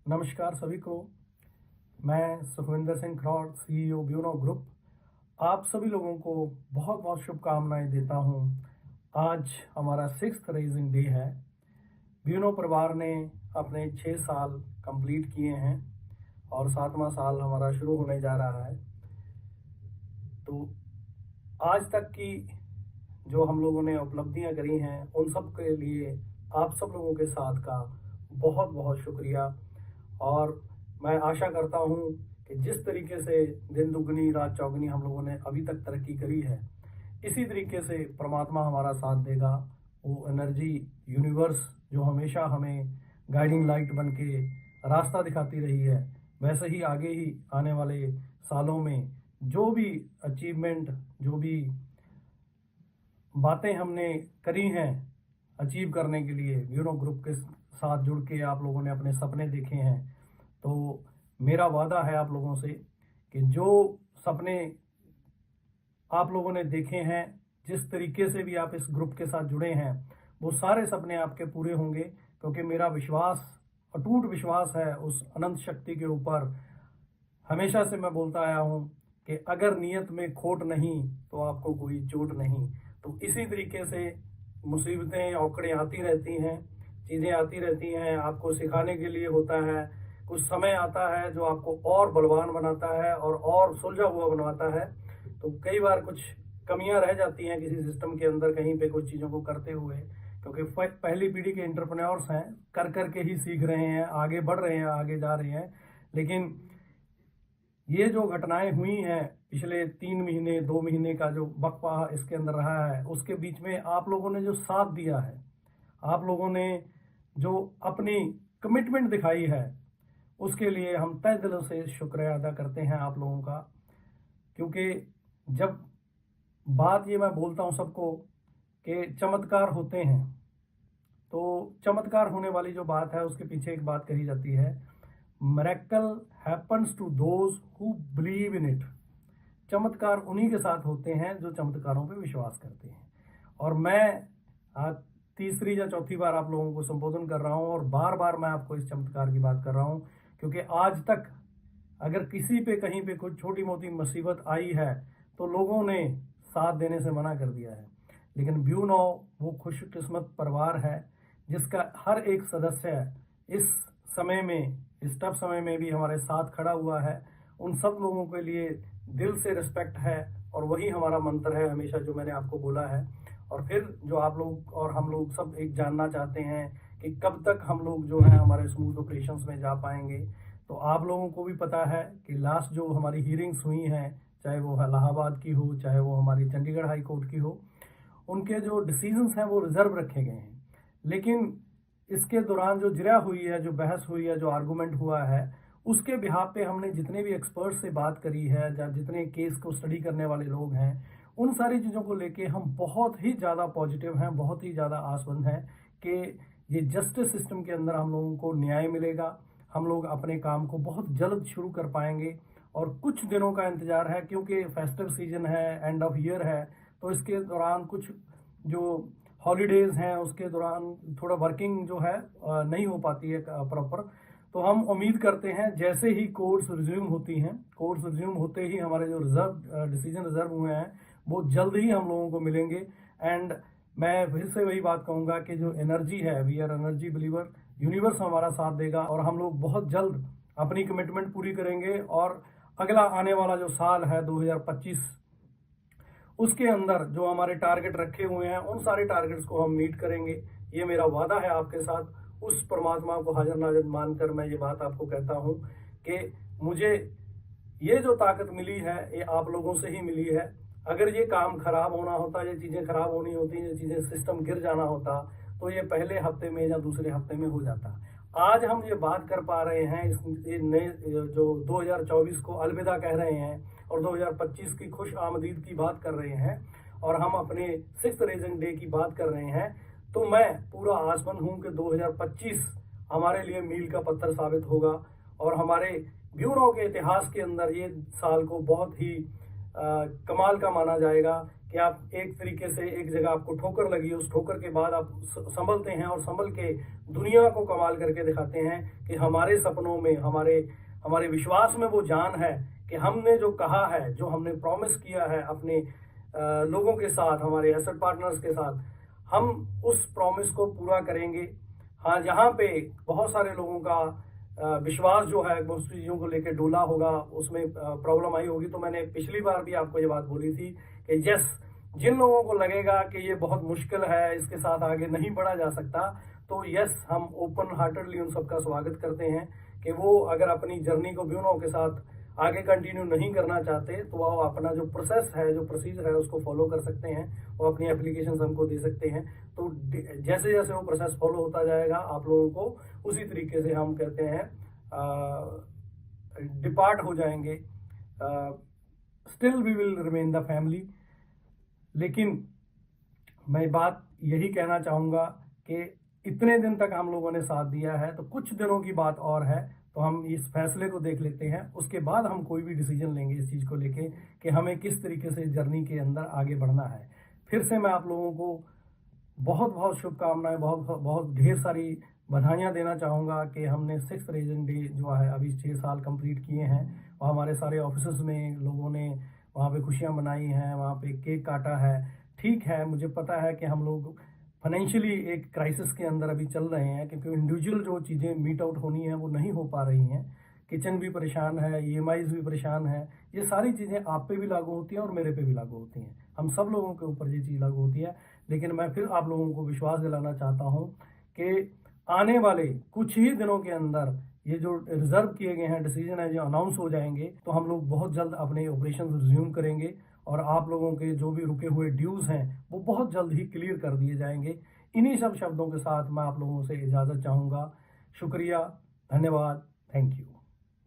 नमस्कार सभी को। मैं Sukhwinder Singh Kharaud, CEO Bueno group, आप सभी लोगों को बहुत बहुत शुभकामनाएं देता हूं। आज हमारा 6th रेजिंग डे है। ब्यूनो परिवार ने अपने 6 साल कंप्लीट किए हैं और 7वां साल हमारा शुरू होने जा रहा है। तो आज तक की जो हम लोगों ने उपलब्धियां करी हैं, उन सब के लिए आप सब लोगों के साथ का बहुत बहुत शुक्रिया। और मैं आशा करता हूं कि जिस तरीके से दिन दुगनी रात चौगनी हम लोगों ने अभी तक तरक्की करी है, इसी तरीके से परमात्मा हमारा साथ देगा। वो एनर्जी यूनिवर्स जो हमेशा हमें गाइडिंग लाइट बन के रास्ता दिखाती रही है, वैसे ही आगे ही आने वाले सालों में जो भी अचीवमेंट, जो भी बातें हमने करी हैं अचीव करने के लिए, ब्यूनो ग्रुप के साथ जुड़ के आप लोगों ने अपने सपने देखे हैं, तो मेरा वादा है आप लोगों से कि जो सपने आप लोगों ने देखे हैं, जिस तरीके से भी आप इस ग्रुप के साथ जुड़े हैं, वो सारे सपने आपके पूरे होंगे। क्योंकि मेरा विश्वास, अटूट विश्वास है उस अनंत शक्ति के ऊपर। हमेशा से मैं बोलता आया हूँ कि अगर नियत में खोट नहीं तो आपको कोई चोट नहीं। तो इसी तरीके से मुसीबतें औकड़ें आती रहती हैं, चीज़ें आती रहती हैं, आपको सिखाने के लिए होता है। कुछ समय आता है जो आपको और बलवान बनाता है और सुलझा हुआ बनवाता है। तो कई बार कुछ कमियां रह जाती हैं किसी सिस्टम के अंदर, कहीं पे कुछ चीज़ों को करते हुए, क्योंकि पहली पीढ़ी के एंटरप्रेन्योर्स हैं, कर कर के ही सीख रहे हैं, आगे बढ़ रहे हैं, आगे जा रहे हैं। लेकिन ये जो घटनाएं हुई हैं पिछले 3 महीने 2 महीने का जो वक्फा इसके अंदर रहा है, उसके बीच में आप लोगों ने जो साथ दिया है, आप लोगों ने जो अपनी कमिटमेंट दिखाई है, उसके लिए हम तहे दिलों से शुक्रिया अदा करते हैं आप लोगों का। क्योंकि जब बात ये मैं बोलता हूँ सबको कि चमत्कार होते हैं, तो चमत्कार होने वाली जो बात है उसके पीछे एक बात कही जाती है, miracle happens to those who believe in it. चमत्कार उन्हीं के साथ होते हैं जो चमत्कारों पे विश्वास करते हैं। और मैं आज तीसरी या चौथी बार आप लोगों को संबोधन कर रहा हूं और बार बार मैं आपको इस चमत्कार की बात कर रहा हूं, क्योंकि आज तक अगर किसी पे कहीं पे कुछ छोटी मोटी मुसीबत आई है तो लोगों ने साथ देने से मना कर दिया है। लेकिन ब्यूनो वो खुशकिस्मत परिवार है जिसका हर एक सदस्य इस समय में, इस टफ समय में भी हमारे साथ खड़ा हुआ है। उन सब लोगों के लिए दिल से रिस्पेक्ट है और वही हमारा मंत्र है हमेशा, जो मैंने आपको बोला है। और फिर जो आप लोग और हम लोग सब एक जानना चाहते हैं कि कब तक हम लोग जो है हमारे स्मूथ ऑपरेशंस में जा पाएंगे। तो आप लोगों को भी पता है कि लास्ट जो हमारी हियरिंग्स हुई हैं, चाहे वो इलाहाबाद की हो, चाहे वो हमारी चंडीगढ़ हाई कोर्ट की हो, उनके जो डिसीजंस हैं वो रिजर्व रखे गए हैं। लेकिन इसके दौरान जो जिरह हुई है, जो बहस हुई है, जो आर्गूमेंट हुआ है, उसके बिहाफ पे हमने जितने भी एक्सपर्ट से बात करी है, या जितने केस को स्टडी करने वाले लोग हैं, उन सारी चीज़ों को लेके हम बहुत ही ज़्यादा पॉजिटिव हैं, बहुत ही ज़्यादा आसवंद हैं कि ये जस्टिस सिस्टम के अंदर हम लोगों को न्याय मिलेगा। हम लोग अपने काम को बहुत जल्द शुरू कर पाएंगे। और कुछ दिनों का इंतजार है, क्योंकि फेस्टिव सीजन है, एंड ऑफ ईयर है, तो इसके दौरान कुछ जो हॉलीडेज हैं उसके दौरान थोड़ा वर्किंग जो है नहीं हो पाती है प्रॉपर। तो हम उम्मीद करते हैं जैसे ही कोर्ट्स रिज्यूम होती हैं, कोर्ट्स रिज्यूम होते ही हमारे जो डिसीजन रिजर्व हुए हैं वो जल्द ही हम लोगों को मिलेंगे। एंड मैं फिर से वही बात कहूँगा कि जो एनर्जी है, we are energy believer, universe हमारा साथ देगा और हम लोग बहुत जल्द अपनी कमिटमेंट पूरी करेंगे। और अगला आने वाला जो साल है 2025, उसके अंदर जो हमारे टारगेट रखे हुए हैं, उन सारे टारगेट्स को हम मीट करेंगे। ये मेरा वादा है आपके साथ। उस परमात्मा को हाजिर नाजिर मानकर मैं ये बात आपको कहता हूँ कि मुझे ये जो ताकत मिली है ये आप लोगों से ही मिली है। अगर ये काम खराब होना होता, ये चीज़ें खराब होनी होती, ये चीज़ें सिस्टम गिर जाना होता, तो ये पहले हफ्ते में या दूसरे हफ्ते में हो जाता। आज हम ये बात कर पा रहे हैं, इस नए जो 2024 को अलविदा कह रहे हैं और 2025 की खुश आमदीद की बात कर रहे हैं, और हम अपने 6th रेजिंग डे की बात कर रहे हैं, तो मैं पूरा आसमंद हूं कि 2025 हमारे लिए मील का पत्थर साबित होगा और हमारे ब्यूरो के इतिहास के अंदर ये साल को बहुत ही कमाल का माना जाएगा कि आप एक तरीके से एक जगह आपको ठोकर लगी, उस ठोकर के बाद आप संभलते हैं और संभल के दुनिया को कमाल करके दिखाते हैं कि हमारे सपनों में, हमारे विश्वास में वो जान है कि हमने जो कहा है, जो हमने प्रॉमिस किया है अपने लोगों के साथ, हमारे एसेट पार्टनर्स के साथ, हम उस प्रॉमिस को पूरा करेंगे। हाँ, जहाँ पे बहुत सारे लोगों का विश्वास जो है उस चीज़ों को लेकर डोला होगा, उसमें प्रॉब्लम आई होगी, तो मैंने पिछली बार भी आपको ये बात बोली थी कि जिन लोगों को लगेगा कि ये बहुत मुश्किल है, इसके साथ आगे नहीं बढ़ा जा सकता, तो हम ओपन हार्टेडली उन सबका स्वागत करते हैं कि वो अगर अपनी जर्नी को ब्यूनो के साथ आगे कंटिन्यू नहीं करना चाहते तो वो अपना जो प्रोसेस है, जो प्रोसीजर है, उसको फॉलो कर सकते हैं। वो अपनी एप्लीकेशन हमको दे सकते हैं। तो जैसे जैसे वो प्रोसेस फॉलो होता जाएगा, आप लोगों को उसी तरीके से हम कहते हैं डिपार्ट हो जाएंगे। Still we will remain the family. लेकिन मैं बात यही कहना चाहूँगा कि इतने दिन तक हम लोगों ने साथ दिया है, तो कुछ दिनों की बात और है, तो हम इस फैसले को देख लेते हैं, उसके बाद हम कोई भी डिसीजन लेंगे इस चीज़ को लेके कि हमें किस तरीके से जर्नी के अंदर आगे बढ़ना है। फिर से मैं आप लोगों को बहुत बहुत शुभकामनाएं, बहुत बहुत ढेर सारी बधाइयाँ देना चाहूँगा कि हमने 6th रेजिडेंट डे जो है अभी 6 साल कंप्लीट किए हैं और हमारे सारे ऑफिस में लोगों ने वहाँ पे खुशियाँ मनाई हैं, वहाँ पे केक काटा है। ठीक है, मुझे पता है कि हम लोग फाइनेंशियली एक क्राइसिस के अंदर अभी चल रहे हैं, क्योंकि इंडिविजुअल जो चीज़ें मीट आउट होनी है वो नहीं हो पा रही हैं। किचन भी परेशान है, EMIs भी परेशान है। ये सारी चीज़ें आप पे भी लागू होती हैं और मेरे पे भी लागू होती हैं। हम सब लोगों के ऊपर ये चीज़ लागू होती है। लेकिन मैं फिर आप लोगों को विश्वास दिलाना चाहता हूँ कि आने वाले कुछ ही दिनों के अंदर ये जो रिजर्व किए गए हैं डिसीजन है, जो अनाउंस हो जाएंगे, तो हम लोग बहुत जल्द अपने ऑपरेशन रिज्यूम करेंगे और आप लोगों के जो भी रुके हुए ड्यूज हैं वो बहुत जल्द ही क्लियर कर दिए जाएंगे। इन्हीं सब शब्दों के साथ मैं आप लोगों से इजाज़त चाहूँगा। शुक्रिया, धन्यवाद, थैंक यू।